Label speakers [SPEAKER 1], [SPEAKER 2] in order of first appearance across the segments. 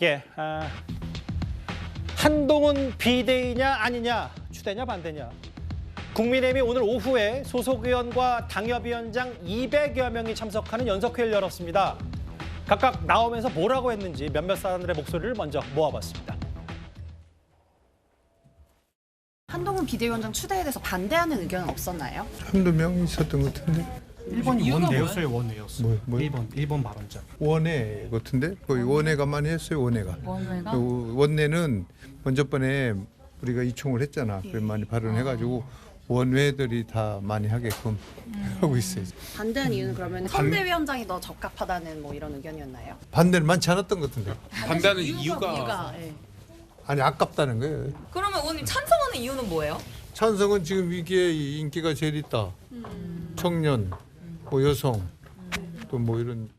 [SPEAKER 1] 예, 한동훈 비대위냐 아니냐, 추대냐 반대냐. 국민의힘이 오늘 오후에 소속 의원과 당협위원장 200여 명이 참석하는 연석회의를 열었습니다. 각각 나오면서 뭐라고 했는지 몇몇 사람들의 목소리를 먼저 모아봤습니다.
[SPEAKER 2] 한동훈 비대위원장 추대에 대해서 반대하는 의견은 없었나요?
[SPEAKER 3] 한두 명 있었던 것 같은데.
[SPEAKER 4] 1번이 원내였어요, 원내였어요.
[SPEAKER 3] 뭐?
[SPEAKER 4] 1번 발언자.
[SPEAKER 3] 원외 같은데? 거의 원외가 많이 했어요, 원외가.
[SPEAKER 2] 원외가?
[SPEAKER 3] 원내는 먼저 번에 우리가 이총을 했잖아. 그래 많이 발언해가지고 원외들이 다 많이 하게끔 하고 있어요.
[SPEAKER 2] 반대한 이유는 그러면 선대위원장이 더 적합하다는 뭐 이런 의견이었나요?
[SPEAKER 3] 반대는 많지 않았던 것 같은데.
[SPEAKER 5] 반대하는 이유가
[SPEAKER 2] 예.
[SPEAKER 3] 아니 아깝다는 거예요.
[SPEAKER 6] 그러면 의원님 찬성하는 이유는 뭐예요?
[SPEAKER 3] 찬성은 지금 이게 인기가 제일 있다. 청년, 뭐 여성, 또 뭐 이런.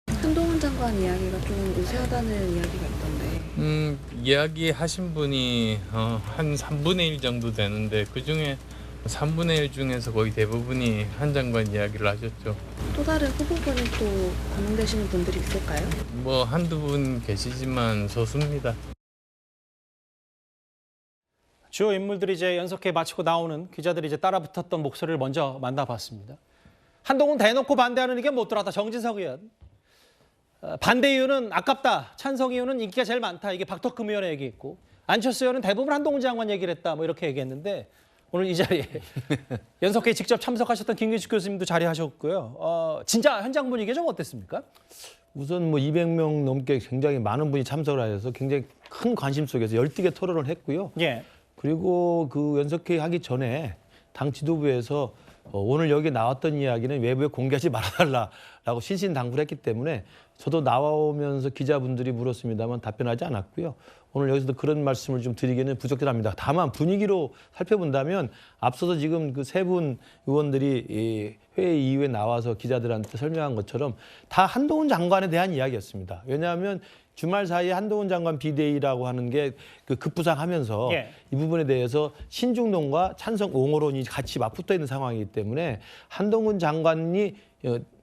[SPEAKER 7] 한동훈 장관 이야기가 좀 우세하다는 이야기가 있던데.
[SPEAKER 5] 이야기하신 분이 한 3분의 1 정도 되는데 그중에 3분의 1 중에서 거의 대부분이 한 장관 이야기를 하셨죠.
[SPEAKER 7] 또 다른 후보분은 또 고민되시는 분들이 있을까요?
[SPEAKER 5] 뭐 한두 분 계시지만 소수입니다.
[SPEAKER 1] 주요 인물들이 이제 연석회 마치고 나오는 기자들이 이제 따라붙었던 목소리를 먼저 만나봤습니다. 한동훈 대놓고 반대하는 의견 못 들었다. 정진석 의원. 반대 이유는 아깝다. 찬성 이유는 인기가 제일 많다. 이게 박덕흠 의원의 얘기했고, 안철수 의원은 대부분 한동훈 장관 얘기를 했다. 뭐 이렇게 얘기했는데 오늘 이 자리에 연석회에 직접 참석하셨던 김규식 교수님도 자리하셨고요. 진짜 현장 분위기 좀 어땠습니까?
[SPEAKER 8] 우선 뭐 200명 넘게 굉장히 많은 분이 참석을 하셔서 굉장히 큰 관심 속에서 열띠게 토론을 했고요.
[SPEAKER 1] 예.
[SPEAKER 8] 그리고 그 연석회의 하기 전에 당 지도부에서 오늘 여기 나왔던 이야기는 외부에 공개하지 말아달라라고 신신당부를 했기 때문에 저도 나오면서 기자분들이 물었습니다만 답변하지 않았고요. 오늘 여기서도 그런 말씀을 좀 드리기는 부적절합니다. 다만 분위기로 살펴본다면 앞서서 지금 그 세 분 의원들이 이 회의 이후에 나와서 기자들한테 설명한 것처럼 다 한동훈 장관에 대한 이야기였습니다. 왜냐하면 주말 사이에 한동훈 장관 비대위라고 하는 게 그 급부상하면서
[SPEAKER 1] 예.
[SPEAKER 8] 이 부분에 대해서 신중론과 찬성 옹호론이 같이 맞붙어 있는 상황이기 때문에 한동훈 장관이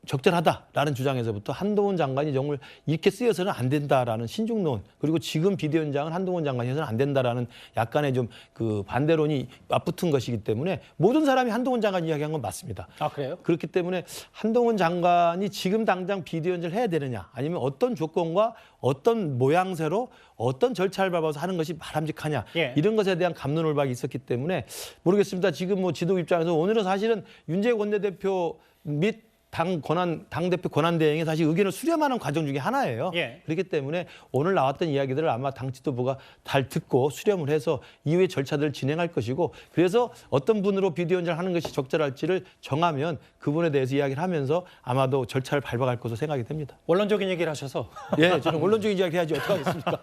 [SPEAKER 8] 적절하다라는 주장에서부터 한동훈 장관이 정말 이렇게 쓰여서는 안 된다라는 신중론, 그리고 지금 비대위원장은 한동훈 장관이 해서는 안 된다라는 약간의 좀 그 반대론이 맞붙은 것이기 때문에 모든 사람이 한동훈 장관 이야기한 건 맞습니다.
[SPEAKER 1] 아, 그래요?
[SPEAKER 8] 그렇기 때문에 한동훈 장관이 지금 당장 비대위원장을 해야 되느냐, 아니면 어떤 조건과 어떤 모양새로 어떤 절차를 밟아서 하는 것이 바람직하냐,
[SPEAKER 1] 예.
[SPEAKER 8] 이런 것에 대한 갑론을박이 있었기 때문에 모르겠습니다. 지금 뭐 지도 입장에서 오늘은 사실은 윤재욱 원내대표 및 당대표 권한대행이 사실 의견을 수렴하는 과정 중에 하나예요.
[SPEAKER 1] 예.
[SPEAKER 8] 그렇기 때문에 오늘 나왔던 이야기들을 아마 당 지도부가 잘 듣고 수렴을 해서 이후의 절차들을 진행할 것이고, 그래서 어떤 분으로 비대위원장을 하는 것이 적절할지를 정하면 그분에 대해서 이야기를 하면서 아마도 절차를 밟아갈 것으로 생각이 됩니다.
[SPEAKER 1] 원론적인 얘기를 하셔서.
[SPEAKER 8] 예, 저는 원론적인 이야기 해야지 어떡하겠습니까?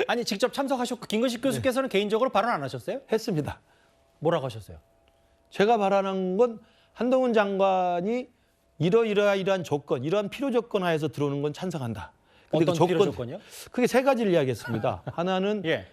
[SPEAKER 1] 아니, 직접 참석하셨고 김근식 교수께서는 개인적으로 발언 안 하셨어요?
[SPEAKER 8] 했습니다.
[SPEAKER 1] 뭐라고 하셨어요?
[SPEAKER 8] 제가 바라는 건 한동훈 장관이 이러이러한 조건, 이러한 필요 조건 하에서 들어오는 건 찬성한다. 근데
[SPEAKER 1] 어떤 필요 조건이요?
[SPEAKER 8] 크게 세 가지를 이야기했습니다. 하나는
[SPEAKER 1] 예.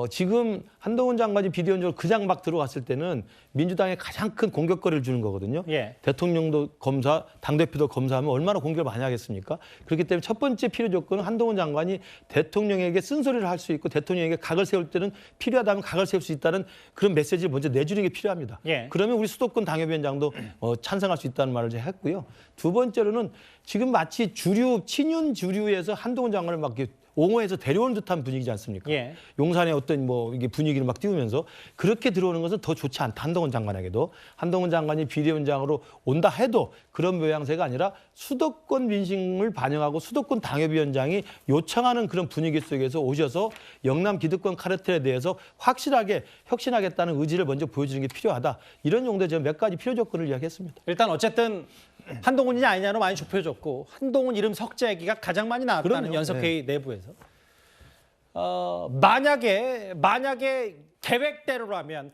[SPEAKER 8] 지금 한동훈 장관이 비대위원장으로 그냥 막 들어갔을 때는 민주당에 가장 큰 공격거리를 주는 거거든요.
[SPEAKER 1] 예.
[SPEAKER 8] 대통령도 검사, 당대표도 검사하면 얼마나 공격을 많이 하겠습니까? 그렇기 때문에 첫 번째 필요 조건은 한동훈 장관이 대통령에게 쓴소리를 할 수 있고 대통령에게 각을 세울 때는 필요하다면 각을 세울 수 있다는 그런 메시지를 먼저 내주는 게 필요합니다.
[SPEAKER 1] 예.
[SPEAKER 8] 그러면 우리 수도권 당협위원장도 찬성할 수 있다는 말을 제가 했고요. 두 번째로는 지금 마치 친윤 주류에서 한동훈 장관을 막 이렇게 옹호해서 데려오는 듯한 분위기지 않습니까?
[SPEAKER 1] 예.
[SPEAKER 8] 용산의 어떤 뭐 이게 분위기를 막 띄우면서 그렇게 들어오는 것은 더 좋지 않다. 한동훈 장관에게도. 한동훈 장관이 비대위원장으로 온다 해도 그런 모양새가 아니라 수도권 민심을 반영하고 수도권 당협위원장이 요청하는 그런 분위기 속에서 오셔서 영남 기득권 카르텔에 대해서 확실하게 혁신하겠다는 의지를 먼저 보여주는 게 필요하다. 이런 정도의 제가 몇 가지 필요 조건을 이야기했습니다.
[SPEAKER 1] 일단 어쨌든 한동훈이냐 아니냐로 많이 좁혀졌고 한동훈 이름 석자 얘기가 가장 많이 나왔다는
[SPEAKER 8] 그럼요.
[SPEAKER 1] 연석회의 내부에서. 만약에 계획대로라면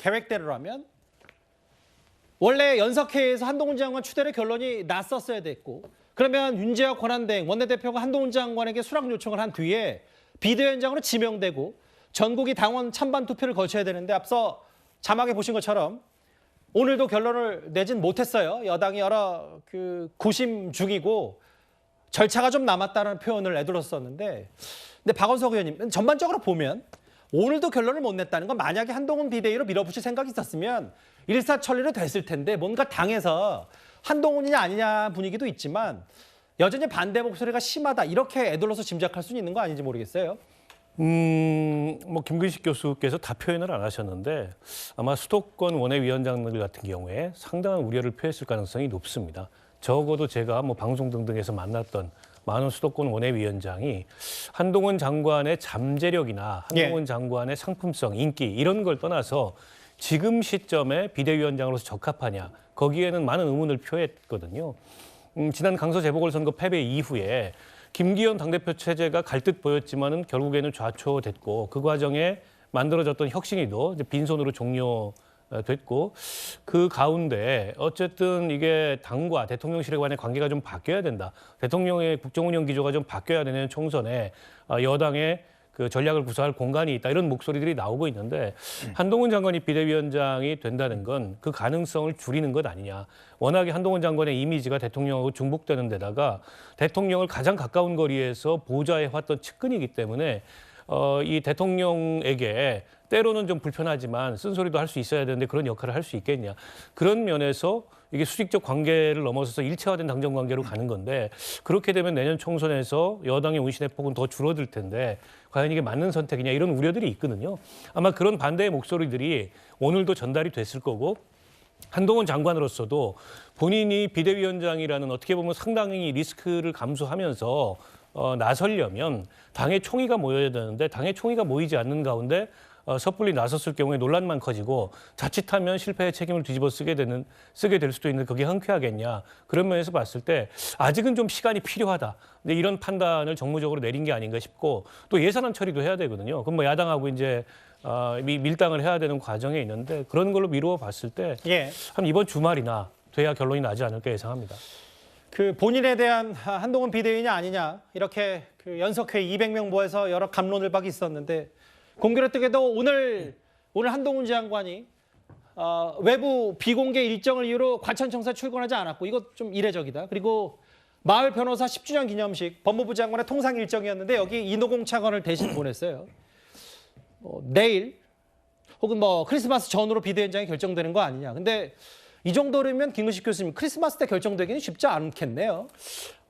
[SPEAKER 1] 원래 연석회의에서 한동훈 장관 추대의 결론이 났었어야 됐고, 그러면 윤재혁 권한대행 원내대표가 한동훈 장관에게 수락 요청을 한 뒤에 비대위원장으로 지명되고 전국이 당원 찬반 투표를 거쳐야 되는데 앞서 자막에 보신 것처럼 오늘도 결론을 내진 못했어요. 여당이 여러 고심 중이고 절차가 좀 남았다는 표현을 애들었었는데, 근데 박원석 의원님 전반적으로 보면 오늘도 결론을 못 냈다는 건 만약에 한동훈 비대위로 밀어붙일 생각이 있었으면 일사천리로 됐을 텐데 뭔가 당에서 한동훈이냐 아니냐 분위기도 있지만 여전히 반대 목소리가 심하다 이렇게 애들러서 짐작할 수는 있는 거 아닌지 모르겠어요.
[SPEAKER 9] 뭐 김근식 교수께서 다 표현을 안 하셨는데 아마 수도권 원외위원장들 같은 경우에 상당한 우려를 표했을 가능성이 높습니다. 적어도 제가 뭐 방송 등등에서 만났던 많은 수도권 원외위원장이 한동훈 장관의 잠재력이나 한동훈 장관의 상품성, 인기 이런 걸 떠나서 지금 시점에 비대위원장으로서 적합하냐 거기에는 많은 의문을 표했거든요. 지난 강서 재보궐선거 패배 이후에 김기현 당대표 체제가 갈 듯 보였지만은 결국에는 좌초됐고 그 과정에 만들어졌던 혁신위도 이제 빈손으로 종료됐고 그 가운데 어쨌든 이게 당과 대통령실에 관한 관계가 좀 바뀌어야 된다. 대통령의 국정운영 기조가 좀 바뀌어야 되는 총선에 여당의 그 전략을 구사할 공간이 있다 이런 목소리들이 나오고 있는데 한동훈 장관이 비대위원장이 된다는 건 그 가능성을 줄이는 것 아니냐. 워낙에 한동훈 장관의 이미지가 대통령하고 중복되는 데다가 대통령을 가장 가까운 거리에서 보좌해 왔던 측근이기 때문에 이 대통령에게 때로는 좀 불편하지만 쓴소리도 할 수 있어야 되는데 그런 역할을 할 수 있겠냐. 그런 면에서 이게 수직적 관계를 넘어서서 일체화된 당정 관계로 가는 건데 그렇게 되면 내년 총선에서 여당의 운신의 폭은 더 줄어들 텐데 과연 이게 맞는 선택이냐 이런 우려들이 있거든요. 아마 그런 반대의 목소리들이 오늘도 전달이 됐을 거고 한동훈 장관으로서도 본인이 비대위원장이라는 어떻게 보면 상당히 리스크를 감수하면서 나서려면 당의 총의가 모여야 되는데 당의 총의가 모이지 않는 가운데 섣불리 나섰을 경우에 논란만 커지고 자칫하면 실패의 책임을 뒤집어 쓰게 될 수도 있는데 그게 흔쾌하겠냐. 그런 면에서 봤을 때 아직은 좀 시간이 필요하다. 근데 이런 판단을 정무적으로 내린 게 아닌가 싶고 또 예산안 처리도 해야 되거든요. 그럼 뭐 야당하고 이제 밀당을 해야 되는 과정에 있는데 그런 걸로 미루어 봤을 때 한 이번 주말이나 돼야 결론이 나지 않을까 예상합니다.
[SPEAKER 1] 그 본인에 대한 한동훈 비대위냐 아니냐 이렇게 그 연석회 200명 모여서 여러 감론을 박이 있었는데 공교롭게도 오늘 한동훈 장관이 외부 비공개 일정을 이유로 과천청사 출근하지 않았고 이것 좀 이례적이다. 그리고 마을 변호사 10주년 기념식 법무부 장관의 통상 일정이었는데 여기 인호공 차관을 대신 보냈어요. 내일 혹은 뭐 크리스마스 전후로 비대위원장이 결정되는 거 아니냐. 근데 이 정도라면 김근식 교수님 크리스마스 때 결정되기는 쉽지 않겠네요.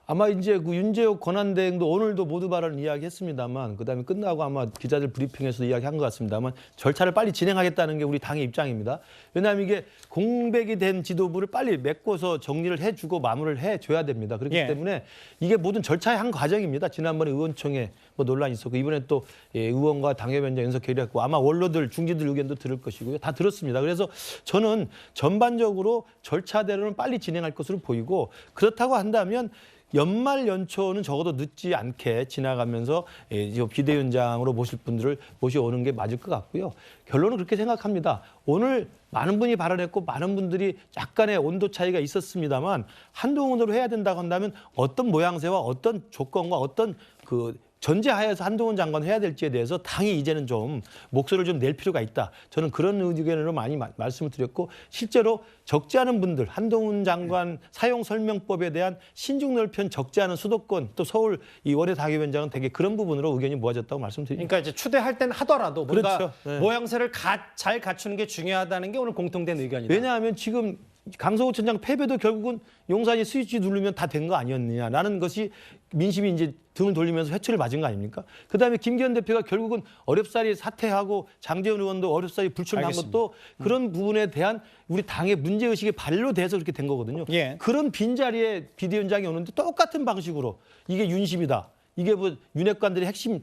[SPEAKER 8] 아마 이제 그 윤재욱 권한대행도 오늘도 모두 발언 이야기했습니다만 그다음에 끝나고 아마 기자들 브리핑에서 이야기한 것 같습니다만 절차를 빨리 진행하겠다는 게 우리 당의 입장입니다. 왜냐하면 이게 공백이 된 지도부를 빨리 메꿔서 정리를 해주고 마무리를 해줘야 됩니다. 그렇기 때문에 이게 모든 절차의 한 과정입니다. 지난번에 의원총회 뭐 논란이 있었고 이번에 또 의원과 당협위원장 연석회의를 했고 아마 원로들 중진들 의견도 들을 것이고요. 다 들었습니다. 그래서 저는 전반적으로 절차대로는 빨리 진행할 것으로 보이고 그렇다고 한다면 연말 연초는 적어도 늦지 않게 지나가면서 비대위원장으로 모실 분들을 모셔오는 게 맞을 것 같고요. 결론은 그렇게 생각합니다. 오늘 많은 분이 발언했고 많은 분들이 약간의 온도 차이가 있었습니다만 한동훈으로 해야 된다고 한다면 어떤 모양새와 어떤 조건과 어떤 그 전제하에서 한동훈 장관 해야 될지에 대해서 당이 이제는 좀 목소리를 좀 낼 필요가 있다. 저는 그런 의견으로 많이 말씀을 드렸고 실제로 적지 않은 분들 한동훈 장관 사용 설명법에 대한 신중 넓현 적지 않은 수도권 또 서울 이 원외 당협위원장은 되게 그런 부분으로 의견이 모아졌다고 말씀드립니다.
[SPEAKER 1] 그러니까 이제 추대할 땐 하더라도 뭔가
[SPEAKER 8] 그렇죠.
[SPEAKER 1] 모양새를 잘 갖추는 게 중요하다는 게 오늘 공통된 의견이다.
[SPEAKER 8] 왜냐하면 지금 강서구청장 패배도 결국은 용산이 스위치 누르면 다 된 거 아니었느냐라는 것이 민심이 이제 등을 돌리면서 회초리를 맞은 거 아닙니까? 그다음에 김기현 대표가 결국은 어렵사리 사퇴하고 장제원 의원도 어렵사리 불출난 것도 그런 부분에 대한 우리 당의 문제의식이 발로 돼서 그렇게 된 거거든요. 그런 빈자리에 비대위원장이 오는데 똑같은 방식으로 이게 윤심이다. 이게 뭐 윤핵관들의 핵심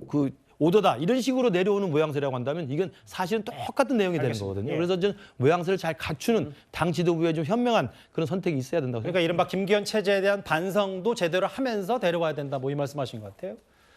[SPEAKER 8] 그 오더다 이런 식으로 내려오는 모양새라고 한다면 이건 사실은 똑같은 내용이 되는 거거든요. 그래서 저는 모양새를 잘 갖추는 당 지도부에 좀 현명한 그런 선택이 있어야 된다고 생각합니다.
[SPEAKER 1] 그러니까 이른바 김기현 체제에 대한 반성도 제대로 하면서 데려와야 된다. 뭐 이 말씀하신 것 같아요.